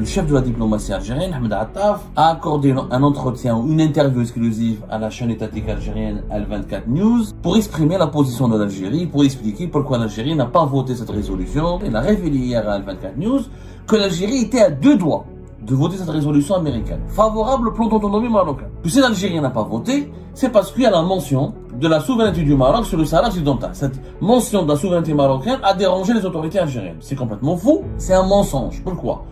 Le chef de la diplomatie algérienne, Ahmed Attaf, a accordé un entretien ou une interview exclusive à la chaîne étatique algérienne Al24 News pour exprimer la position de l'Algérie, pour expliquer pourquoi l'Algérie n'a pas voté cette résolution. Il a révélé hier à Al24 News que l'Algérie était à deux doigts de voter cette résolution américaine, favorable au plan d'autonomie marocain. Que si l'Algérie n'a pas voté, c'est parce qu'il y a la mention de la souveraineté du Maroc sur le Sahara occidental. Cette mention de la souveraineté marocaine a dérangé les autorités algériennes. C'est complètement faux, c'est un mensonge. Pourquoi ?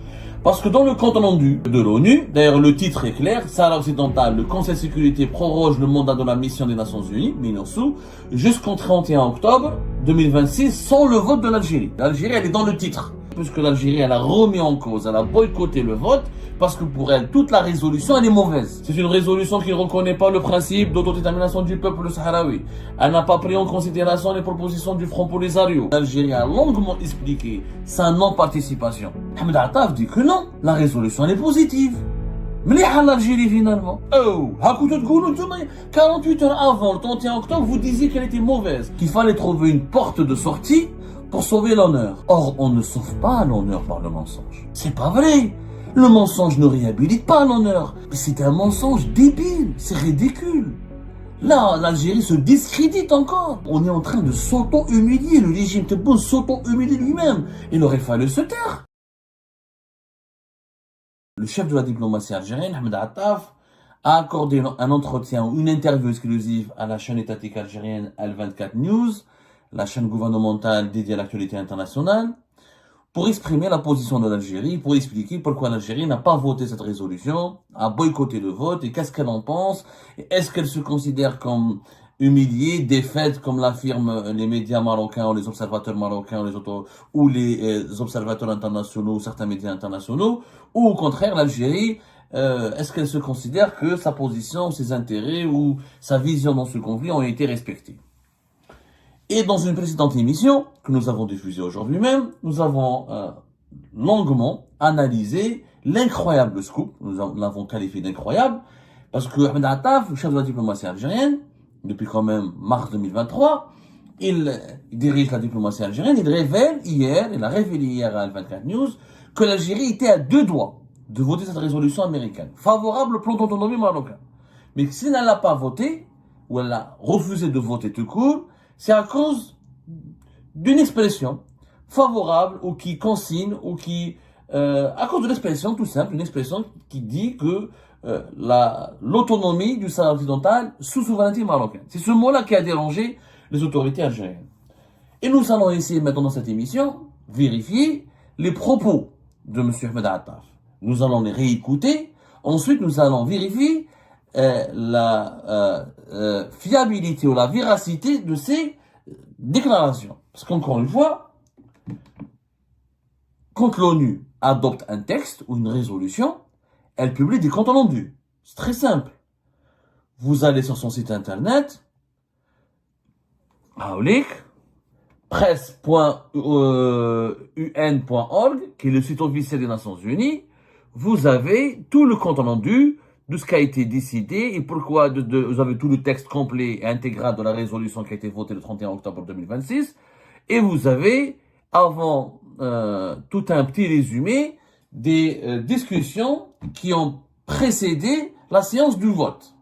Parce que dans le compte rendu de l'ONU, d'ailleurs le titre est clair, Sahara occidental, le Conseil de sécurité proroge le mandat de la mission des Nations Unies, MINURSO, jusqu'au 31 octobre 2026 sans le vote de l'Algérie. L'Algérie, elle est dans le titre. Puisque l'Algérie, elle a remis en cause, elle a boycotté le vote, parce que pour elle, toute la résolution, elle est mauvaise. C'est une résolution qui ne reconnaît pas le principe d'autodétermination du peuple sahraoui. Elle n'a pas pris en considération les propositions du Front Polisario. L'Algérie a longuement expliqué sa non-participation. Ahmed Attaf dit que non, la résolution, elle est positive. Mais l'Algérie finalement. Oh, 48 heures avant, le 31 octobre, vous disiez qu'elle était mauvaise, qu'il fallait trouver une porte de sortie pour sauver l'honneur. Or, on ne sauve pas l'honneur par le mensonge. C'est pas vrai. Le mensonge ne réhabilite pas l'honneur. C'est un mensonge débile. C'est ridicule. Là, l'Algérie se discrédite encore. On est en train de s'auto-humilier. Le régime Tebboune s'auto-humilie lui-même. Il aurait fallu se taire. Le chef de la diplomatie algérienne, Ahmed Attaf, a accordé un entretien ou une interview exclusive à la chaîne étatique algérienne Al24 News, la chaîne gouvernementale dédiée à l'actualité internationale, pour exprimer la position de l'Algérie, pour expliquer pourquoi l'Algérie n'a pas voté cette résolution, a boycotté le vote et qu'est-ce qu'elle en pense. Est-ce qu'elle se considère comme humiliée, défaite, comme l'affirment les médias marocains ou les observateurs marocains ou les observateurs internationaux, certains médias internationaux, ou au contraire l'Algérie, est-ce qu'elle se considère que sa position, ses intérêts ou sa vision dans ce conflit ont été respectés? Et dans une précédente émission que nous avons diffusée aujourd'hui même, nous avons longuement analysé l'incroyable scoop, nous l'avons qualifié d'incroyable, parce que Ahmed Attaf, le chef de la diplomatie algérienne, depuis quand même mars 2023, il dirige la diplomatie algérienne, il a révélé hier à Al24 News, que l'Algérie était à deux doigts de voter cette résolution américaine, favorable au plan d'autonomie marocain. Mais si elle n'a pas voté, ou elle a refusé de voter tout court, c'est à cause d'une expression favorable ou qui consigne ou qui, à cause de l'expression tout simple, une expression qui dit que l'autonomie du Sahara occidental sous souveraineté marocaine. C'est ce mot-là qui a dérangé les autorités algériennes. Et nous allons essayer maintenant dans cette émission vérifier les propos de M. Ahmed Attaf. Nous allons les réécouter. Ensuite, nous allons vérifier la fiabilité ou la véracité de ces déclarations. Parce qu'encore une fois, quand l'ONU adopte un texte ou une résolution, elle publie des comptes rendus. C'est très simple. Vous allez sur son site internet, presse.un.org, qui est le site officiel des Nations Unies. Vous avez tout le compte rendu de ce qui a été décidé et pourquoi vous avez tout le texte complet et intégral de la résolution qui a été votée le 31 octobre 2026 et vous avez avant tout un petit résumé des discussions qui ont précédé la séance du vote.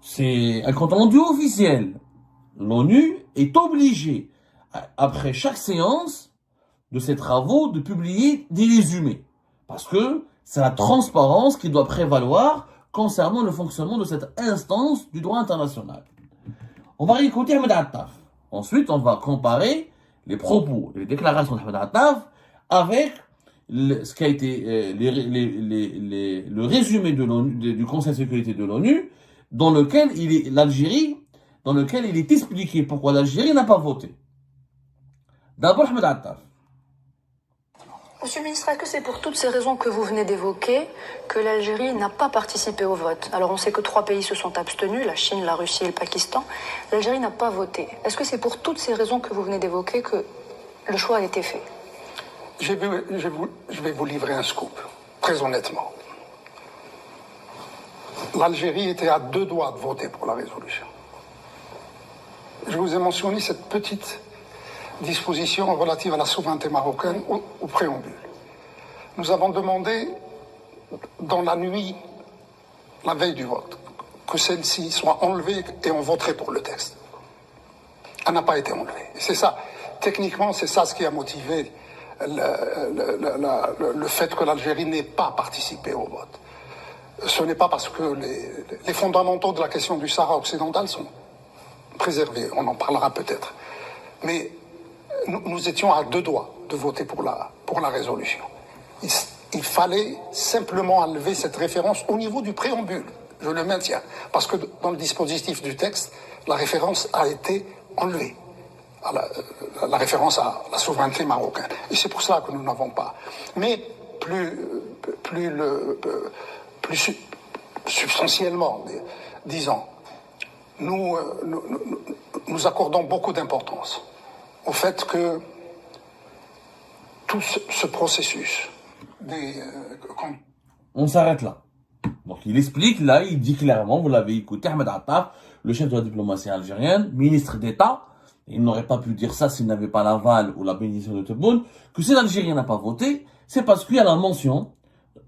C'est un compte rendu officiel. L'ONU est obligée, après chaque séance de ses travaux, de publier des résumés. Parce que c'est la transparence qui doit prévaloir concernant le fonctionnement de cette instance du droit international. On va réécouter Ahmed Attaf. Ensuite, on va comparer les propos, les déclarations d'Ahmed Attaf avec ce qui a été le résumé de du Conseil de sécurité de l'ONU, dans lequel dans lequel il est expliqué pourquoi l'Algérie n'a pas voté. D'abord, Ahmed Attaf. Monsieur le ministre, est-ce que c'est pour toutes ces raisons que vous venez d'évoquer que l'Algérie n'a pas participé au vote? Alors on sait que 3 pays se sont abstenus, la Chine, la Russie et le Pakistan. L'Algérie n'a pas voté. Est-ce que c'est pour toutes ces raisons que vous venez d'évoquer que le choix a été fait? Je vais vous livrer un scoop, très honnêtement. L'Algérie était à deux doigts de voter pour la résolution. Je vous ai mentionné cette petite disposition relative à la souveraineté marocaine au préambule. nous avons demandé dans la nuit, la veille du vote, que celle-ci soit enlevée et on voterait pour le texte. Elle n'a pas été enlevée. C'est ça, techniquement, c'est ça ce qui a motivé le fait que l'Algérie n'ait pas participé au vote. Ce n'est pas parce que les fondamentaux de la question du Sahara occidental sont préservés, on en parlera peut-être. Mais nous étions à 2 doigts de voter pour la résolution. Il fallait simplement enlever cette référence au niveau du préambule. Je le maintiens. Parce que dans le dispositif du texte, la référence a été enlevée. La référence à la souveraineté marocaine. Et c'est pour cela que nous n'avons pas. Mais plus substantiellement, disons, nous accordons beaucoup d'importance au fait que tout ce processus On s'arrête là. Donc il explique, là, il dit clairement, vous l'avez écouté, Ahmed Attaf, le chef de la diplomatie algérienne, ministre d'État, il n'aurait pas pu dire ça s'il n'avait pas l'aval ou la bénédiction de Tebboune, que si l'Algérie n'a pas voté, c'est parce qu'il y a la mention,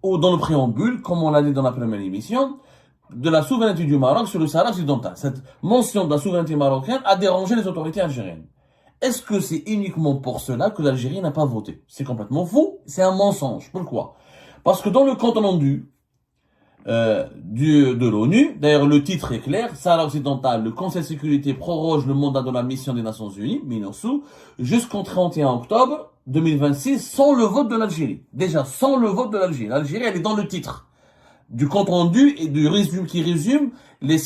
dans le préambule, comme on l'a dit dans la première émission, de la souveraineté du Maroc sur le Sahara occidental. Cette mention de la souveraineté marocaine a dérangé les autorités algériennes. Est-ce que c'est uniquement pour cela que l'Algérie n'a pas voté? C'est complètement faux, c'est un mensonge. Pourquoi? Parce que dans le compte rendu de l'ONU, d'ailleurs le titre est clair, Sahara occidental, le Conseil de sécurité proroge le mandat de la mission des Nations Unies, MINURSO, jusqu'au 31 octobre 2026 sans le vote de l'Algérie. Déjà, sans le vote de l'Algérie. L'Algérie, elle est dans le titre du compte rendu et du résumé qui résume les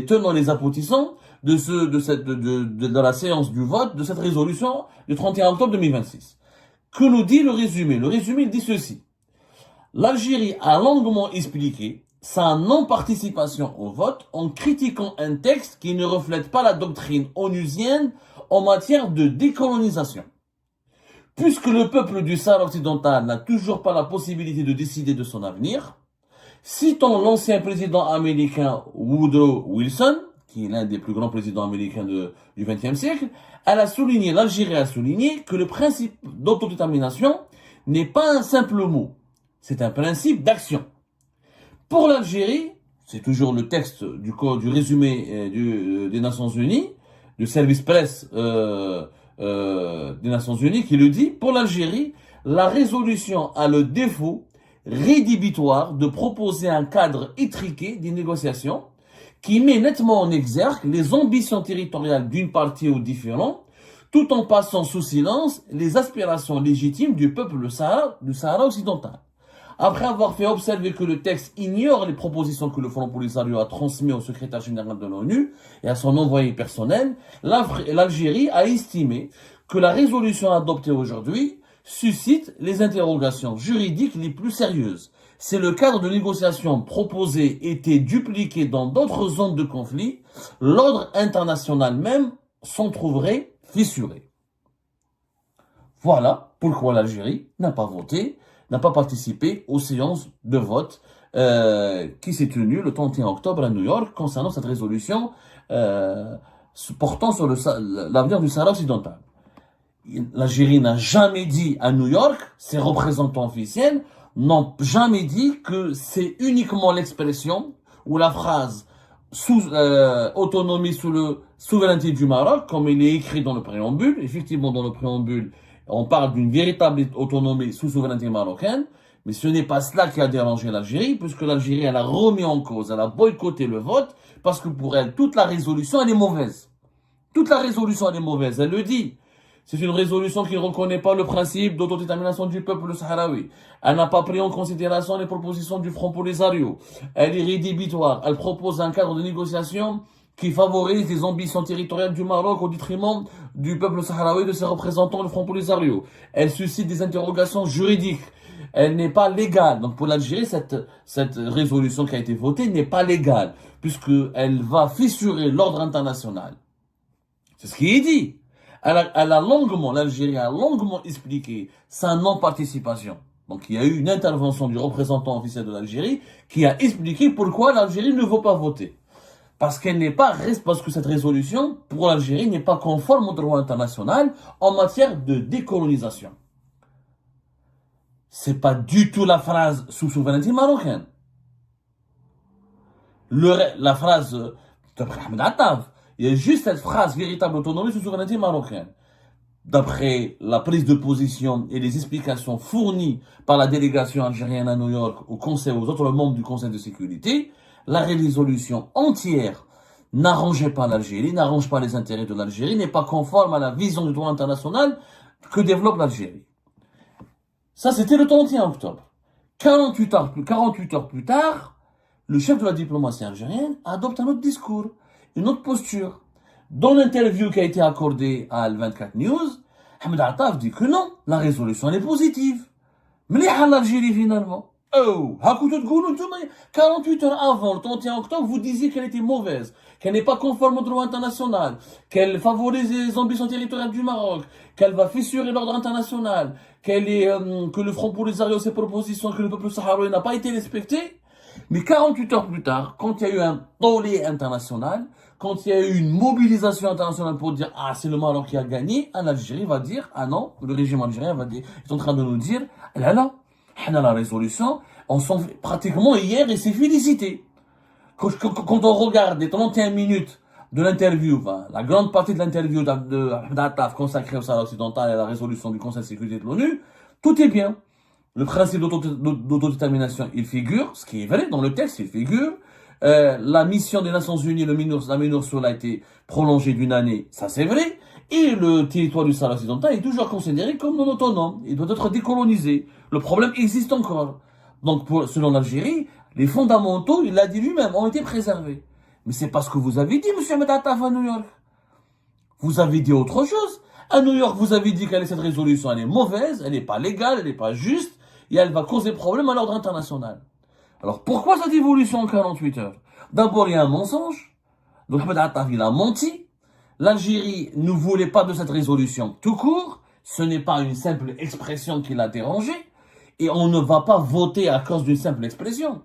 tenants et les aboutissants de la séance du vote de cette résolution du 31 octobre 2026. Que nous dit le résumé? Le résumé, il dit ceci. L'Algérie a longuement expliqué sa non-participation au vote en critiquant un texte qui ne reflète pas la doctrine onusienne en matière de décolonisation. Puisque le peuple du Sahara occidental n'a toujours pas la possibilité de décider de son avenir, citant l'ancien président américain Woodrow Wilson, qui est l'un des plus grands présidents américains du XXe siècle, l'Algérie a souligné que le principe d'autodétermination n'est pas un simple mot, c'est un principe d'action. Pour l'Algérie, c'est toujours le texte du résumé des Nations Unies, du service presse des Nations Unies qui le dit, pour l'Algérie, la résolution a le défaut rédhibitoire de proposer un cadre étriqué des négociations qui met nettement en exergue les ambitions territoriales d'une partie ou différents, tout en passant sous silence les aspirations légitimes du peuple du Sahara occidental. Après avoir fait observer que le texte ignore les propositions que le Front Polisario a transmises au secrétaire général de l'ONU et à son envoyé personnel, l'Algérie a estimé que la résolution adoptée aujourd'hui suscite les interrogations juridiques les plus sérieuses. Si le cadre de négociation proposé était dupliqué dans d'autres zones de conflit, l'ordre international même s'en trouverait fissuré. Voilà pourquoi l'Algérie n'a pas voté, n'a pas participé aux séances de vote qui s'est tenue le 31 octobre à New York concernant cette résolution portant sur l'avenir du Sahara occidental. L'Algérie n'a jamais dit à New York, ses représentants officiels n'ont jamais dit que c'est uniquement l'expression ou la phrase autonomie sous le souveraineté du Maroc, comme il est écrit dans le préambule. Effectivement, dans le préambule, on parle d'une véritable autonomie sous souveraineté marocaine, mais ce n'est pas cela qui a dérangé l'Algérie, puisque l'Algérie, elle a remis en cause, elle a boycotté le vote, parce que pour elle, toute la résolution, elle est mauvaise. Toute la résolution, elle est mauvaise, elle le dit. C'est une résolution qui ne reconnaît pas le principe d'autodétermination du peuple sahraoui. Elle n'a pas pris en considération les propositions du Front Polisario. Elle est rédhibitoire. Elle propose un cadre de négociation qui favorise les ambitions territoriales du Maroc au détriment du peuple sahraoui et de ses représentants, le Front Polisario. Elle suscite des interrogations juridiques. Elle n'est pas légale. Donc pour l'Algérie, cette résolution qui a été votée n'est pas légale, puisqu'elle va fissurer l'ordre international. C'est ce qui est dit. L'Algérie a longuement expliqué sa non-participation. Donc il y a eu une intervention du représentant officiel de l'Algérie qui a expliqué pourquoi l'Algérie ne veut pas voter. Parce que cette résolution, pour l'Algérie, n'est pas conforme au droit international en matière de décolonisation. C'est pas du tout la phrase sous souveraineté marocaine. La phrase, d'après Ahmed Attaf, il y a juste cette phrase véritable autonomie sous souveraineté marocaine. D'après la prise de position et les explications fournies par la délégation algérienne à New York au Conseil, aux autres membres du Conseil de sécurité, la résolution entière n'arrangeait pas l'Algérie, n'arrange pas les intérêts de l'Algérie, n'est pas conforme à la vision du droit international que développe l'Algérie. Ça, c'était le 31 octobre. 48 heures plus tard, le chef de la diplomatie algérienne adopte un autre discours, une autre posture. Dans l'interview qui a été accordée à Al-24 News, Ahmed Attaf dit que non, la résolution elle est positive. Mais l'Algérie finalement. Oh, 48 heures avant, le 31 octobre, vous disiez qu'elle était mauvaise, qu'elle n'est pas conforme au droit international, qu'elle favorise les ambitions territoriales du Maroc, qu'elle va fissurer l'ordre international, que le Front Polisario, ses propositions, que le peuple sahraoui n'a pas été respecté. Mais 48 heures plus tard, quand il y a eu un tollé international, quand il y a eu une mobilisation internationale pour dire « Ah, c'est le Maroc qui a gagné », l'Algérie va dire « Ah non », le régime algérien est en train de nous dire « Là, on a la résolution, on s'en fait pratiquement hier et c'est félicité ». Quand on regarde les 31 minutes de l'interview, la grande partie de l'interview d'Ahmed Attaf consacrée au Sahara occidental et à la résolution du Conseil de sécurité de l'ONU, tout est bien. Le principe d'autodétermination, il figure, ce qui est vrai dans le texte, il figure. La mission des Nations Unies, la MINURSO a été prolongée d'une année, ça c'est vrai. Et le territoire du Sahara occidental est toujours considéré comme non autonome. Il doit être décolonisé. Le problème existe encore. Donc, selon l'Algérie, les fondamentaux, il l'a dit lui-même, ont été préservés. Mais c'est pas ce que vous avez dit, monsieur Ahmed Attaf, à New York. Vous avez dit autre chose. À New York, vous avez dit cette résolution, elle est mauvaise, elle n'est pas légale, elle n'est pas juste, et elle va causer problème à l'ordre international. Alors, pourquoi cette évolution en 48 heures? D'abord, il y a un mensonge. Donc, Ahmed Attaf, il a menti. L'Algérie ne voulait pas de cette résolution tout court. Ce n'est pas une simple expression qui l'a dérangé. Et on ne va pas voter à cause d'une simple expression.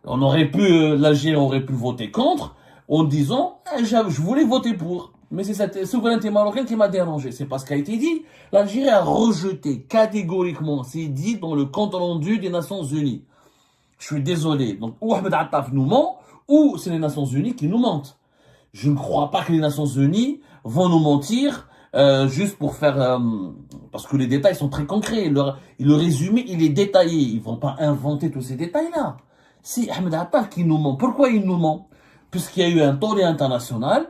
L'Algérie aurait pu voter contre en disant, je voulais voter pour. Mais c'est cette souveraineté marocaine qui m'a dérangé. C'est pas ce qui a été dit. L'Algérie a rejeté catégoriquement, c'est dit dans le compte rendu des Nations Unies. Je suis désolé. Donc, ou Ahmed Attaf nous ment, ou c'est les Nations Unies qui nous mentent. Je ne crois pas que les Nations Unies vont nous mentir juste pour faire... parce que les détails sont très concrets. Le résumé, il est détaillé. Ils vont pas inventer tous ces détails-là. C'est Ahmed Attaf qui nous ment. Pourquoi il nous ment? Puisqu'il y a eu un tollé international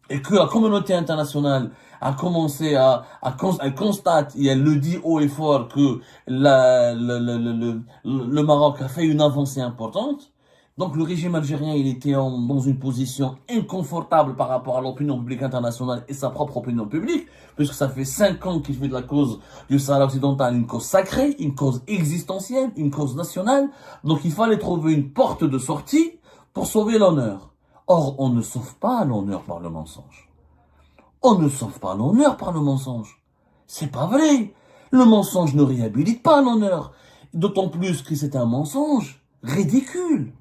et que la communauté internationale a commencé elle constate et elle le dit haut et fort que le Maroc a fait une avancée importante. Donc le régime algérien, il était dans une position inconfortable par rapport à l'opinion publique internationale et sa propre opinion publique, puisque ça fait 5 ans qu'il fait de la cause du Sahara occidental une cause sacrée, une cause existentielle, une cause nationale. Donc il fallait trouver une porte de sortie pour sauver l'honneur. Or, on ne sauve pas l'honneur par le mensonge. On ne sauve pas l'honneur par le mensonge. C'est pas vrai. Le mensonge ne réhabilite pas l'honneur. D'autant plus que c'est un mensonge ridicule.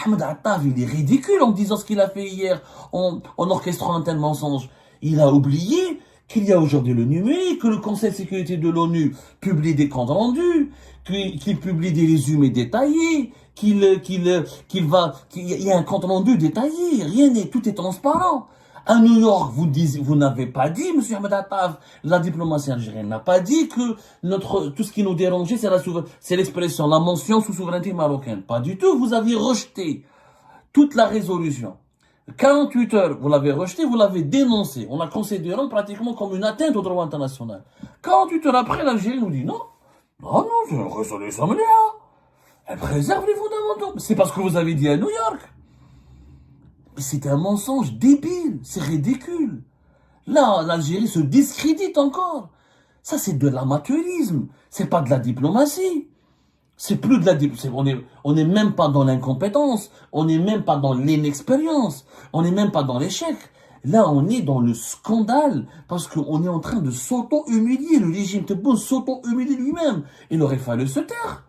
Ahmed Attaf, il est ridicule en disant ce qu'il a fait hier, en orchestrant un tel mensonge. Il a oublié qu'il y a aujourd'hui le numérique, que le Conseil de sécurité de l'ONU publie des comptes rendus, qu'il publie des résumés détaillés, qu'il y a un compte rendu détaillé. Rien n'est, tout est transparent. À New York, vous n'avez pas dit, monsieur Ahmed Attaf, la diplomatie algérienne n'a pas dit que tout ce qui nous dérangeait, c'est l'expression, la mention sous souveraineté marocaine. Pas du tout. Vous avez rejeté toute la résolution. 48 heures, vous l'avez rejeté, vous l'avez dénoncé. On la considérant pratiquement comme une atteinte au droit international. 48 heures après, l'Algérie nous dit non, c'est une résolution, mais elle préserve les fondamentaux. C'est parce que vous avez dit à New York. C'est un mensonge débile, c'est ridicule. Là, l'Algérie se discrédite encore. Ça, c'est de l'amateurisme. C'est pas de la diplomatie. C'est plus de la diplomatie. On est même pas dans l'incompétence. On n'est même pas dans l'inexpérience. On n'est même pas dans l'échec. Là, on est dans le scandale parce qu'on est en train de s'auto-humilier. Le régime Tebboune s'auto-humilie lui-même. Il aurait fallu se taire.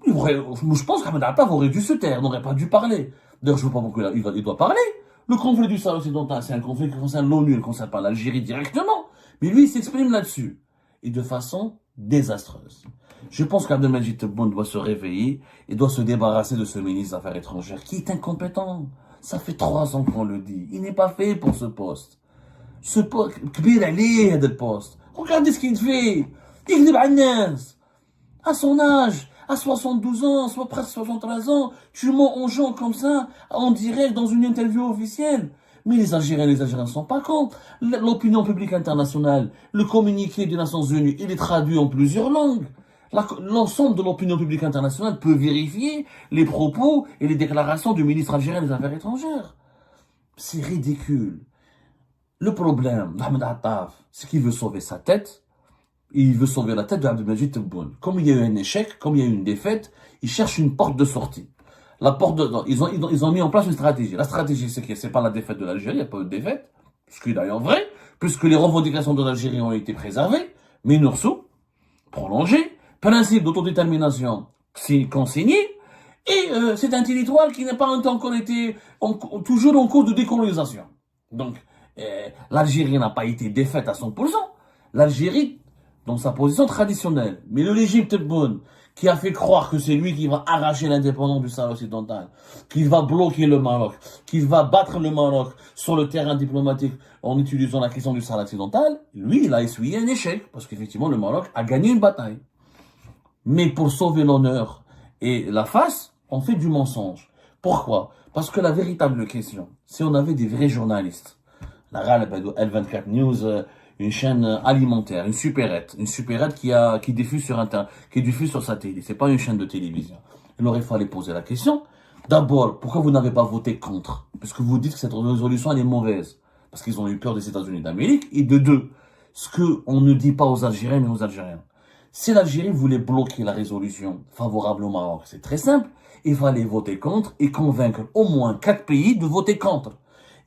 Je pense qu'Ahmed Attaf aurait dû se taire, n'aurait pas dû parler. D'ailleurs, je ne vois pas pourquoi il doit parler. Le conflit du Sahara occidental, c'est un conflit qui concerne l'ONU, il ne concerne pas l'Algérie directement. Mais lui, il s'exprime là-dessus. Et de façon désastreuse. Je pense qu'Abdelmajid Tebboune doit se réveiller et doit se débarrasser de ce ministre des Affaires étrangères qui est incompétent. Ça fait 3 ans qu'on le dit. Il n'est pas fait pour ce poste. Ce poste, كبير عليه هذا البوست. Regardez ce qu'il fait. يكذب على الناس. À son âge, à 72 ans, soit presque 73 ans, tu mens aux gens comme ça, en direct, dans une interview officielle. Mais les Algériens ne sont pas cons. L'opinion publique internationale, le communiqué des Nations Unies, il est traduit en plusieurs langues. L'ensemble de l'opinion publique internationale peut vérifier les propos et les déclarations du ministre algérien des Affaires étrangères. C'est ridicule. Le problème d'Ahmed Attaf, c'est qu'il veut sauver sa tête. Il veut sauver la tête d'Abdelmajid Tebboune. Comme il y a eu un échec, comme il y a eu une défaite, il cherche une porte de sortie. Ils ont mis en place une stratégie. La stratégie, c'est que c'est pas la défaite de l'Algérie, il n'y a pas eu de défaite, ce qui est d'ailleurs vrai, puisque les revendications de l'Algérie ont été préservées, mais prolongées, principe d'autodétermination consigné, et c'est un territoire qui n'a pas encore été toujours en cours de décolonisation. Donc, l'Algérie n'a pas été défaite à 100%. L'Algérie, dans sa position traditionnelle, mais le régime Tebboune, qui a fait croire que c'est lui qui va arracher l'indépendance du Sahara occidental, qui va bloquer le Maroc, qui va battre le Maroc sur le terrain diplomatique en utilisant la question du Sahara occidental, lui, il a essuyé un échec, parce qu'effectivement, le Maroc a gagné une bataille. Mais pour sauver l'honneur et la face, on fait du mensonge. Pourquoi? Parce que la véritable question, si on avait des vrais journalistes, la L24 News, une chaîne alimentaire, une supérette qui diffuse sur Internet, qui diffuse sur sa télé. C'est pas une chaîne de télévision. Il aurait fallu poser la question. D'abord, pourquoi vous n'avez pas voté contre? Puisque vous dites que cette résolution, elle est mauvaise. Parce qu'ils ont eu peur des États-Unis d'Amérique. Et de deux, ce que on ne dit pas aux Algériens, mais aux Algériens. Si l'Algérie voulait bloquer la résolution favorable au Maroc, c'est très simple. Il fallait voter contre et convaincre au moins 4 pays de voter contre.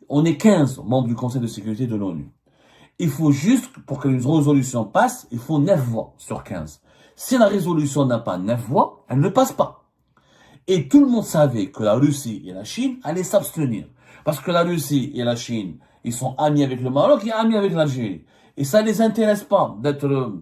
On est 15 membres du Conseil de sécurité de l'ONU. Il faut juste, pour que une résolution passe, il faut 9 voix sur 15. Si la résolution n'a pas 9 voix, elle ne passe pas. Et tout le monde savait que la Russie et la Chine allaient s'abstenir. Parce que la Russie et la Chine, ils sont amis avec le Maroc et amis avec l'Algérie. Et ça ne les intéresse pas d'être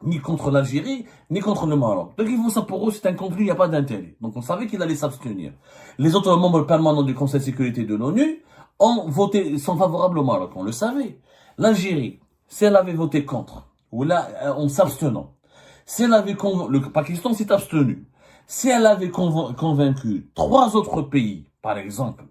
ni contre l'Algérie, ni contre le Maroc. Donc ils font ça pour eux, c'est un conflit, il n'y a pas d'intérêt. Donc on savait qu'il allait s'abstenir. Les autres membres permanents du Conseil de sécurité de l'ONU ont voté, sont favorables au Maroc, on le savait. L'Algérie, si elle avait voté contre, ou là, en s'abstenant, si elle avait le Pakistan s'est abstenu, si elle avait convaincu 3 autres pays, par exemple,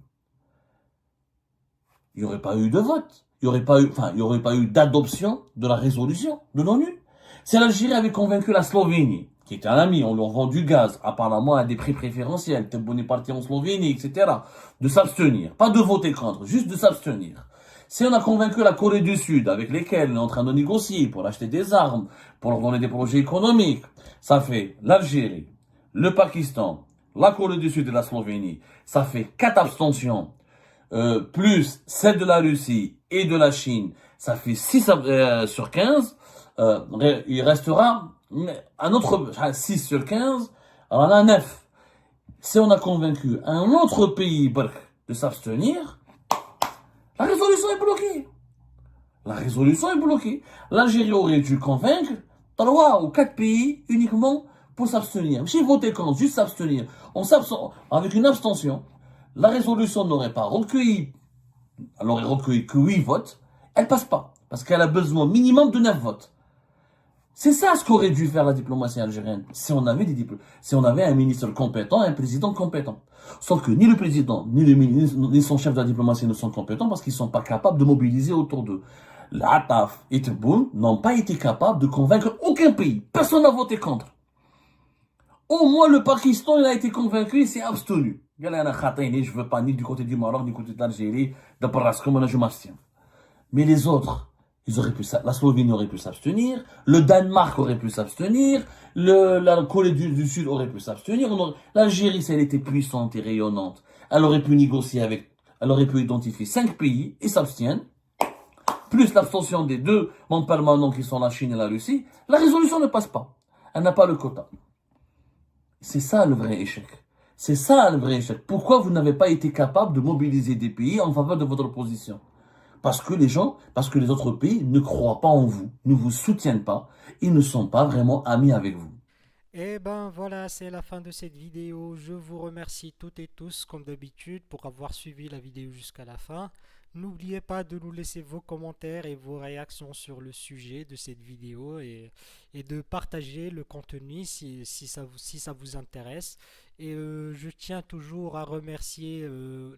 il n'y aurait pas eu de vote. Il n'y aurait pas eu d'adoption de la résolution de l'ONU. Si l'Algérie avait convaincu la Slovénie, qui était un ami, on leur vend du gaz, apparemment à des prix préférentiels, Tebboune est parti en Slovénie, etc., de s'abstenir. Pas de voter contre, juste de s'abstenir. Si on a convaincu la Corée du Sud, avec lesquels on est en train de négocier pour acheter des armes, pour leur donner des projets économiques, ça fait l'Algérie, le Pakistan, la Corée du Sud et la Slovénie, ça fait 4 abstentions, plus celle de la Russie et de la Chine, ça fait 6 sur 15, il restera un autre 6 sur 15, alors on a 9. Si on a convaincu un autre pays de s'abstenir, la résolution est bloquée. La résolution est bloquée. L'Algérie aurait dû convaincre 3 ou 4 pays uniquement pour s'abstenir. Si voter contre, juste s'abstenir, avec une abstention, la résolution n'aurait pas recueilli, elle aurait recueilli que 8 votes, elle passe pas. Parce qu'elle a besoin minimum de 9 votes. C'est ça ce qu'aurait dû faire la diplomatie algérienne, si on avait un ministre compétent, un président compétent. Sauf que ni le président, ni le ministre, ni son chef de la diplomatie ne sont compétents parce qu'ils ne sont pas capables de mobiliser autour d'eux. L'Attaf et Tebboune n'ont pas été capables de convaincre aucun pays. Personne n'a voté contre. Au moins le Pakistan, il a été convaincu et s'est abstenu. Je ne veux pas ni du côté du Maroc, ni du côté de l'Algérie, de comme je m'abstiens. Mais les autres, la Slovénie aurait pu s'abstenir, le Danemark aurait pu s'abstenir, la Corée du Sud aurait pu s'abstenir, l'Algérie, si elle était puissante et rayonnante, elle aurait pu négocier elle aurait pu identifier 5 pays et s'abstiennent, plus l'abstention des 2 membres permanents qui sont la Chine et la Russie, la résolution ne passe pas. Elle n'a pas le quota. C'est ça le vrai échec. C'est ça le vrai échec. Pourquoi vous n'avez pas été capable de mobiliser des pays en faveur de votre position? Parce que parce que les autres pays ne croient pas en vous, ne vous soutiennent pas, ils ne sont pas vraiment amis avec vous. Et ben voilà, c'est la fin de cette vidéo. Je vous remercie toutes et tous, comme d'habitude, pour avoir suivi la vidéo jusqu'à la fin. N'oubliez pas de nous laisser vos commentaires et vos réactions sur le sujet de cette vidéo et de partager le contenu si ça vous intéresse. Et je tiens toujours à remercier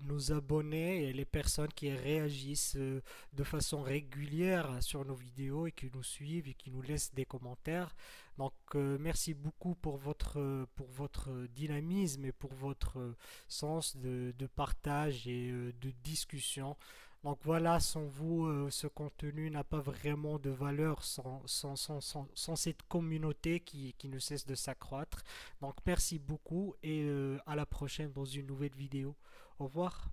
nos abonnés et les personnes qui réagissent de façon régulière sur nos vidéos et qui nous suivent et qui nous laissent des commentaires. Donc merci beaucoup pour votre dynamisme et pour votre sens de partage et de discussion. Donc voilà, sans vous, ce contenu n'a pas vraiment de valeur sans cette communauté qui ne cesse de s'accroître. Donc merci beaucoup et à la prochaine dans une nouvelle vidéo. Au revoir.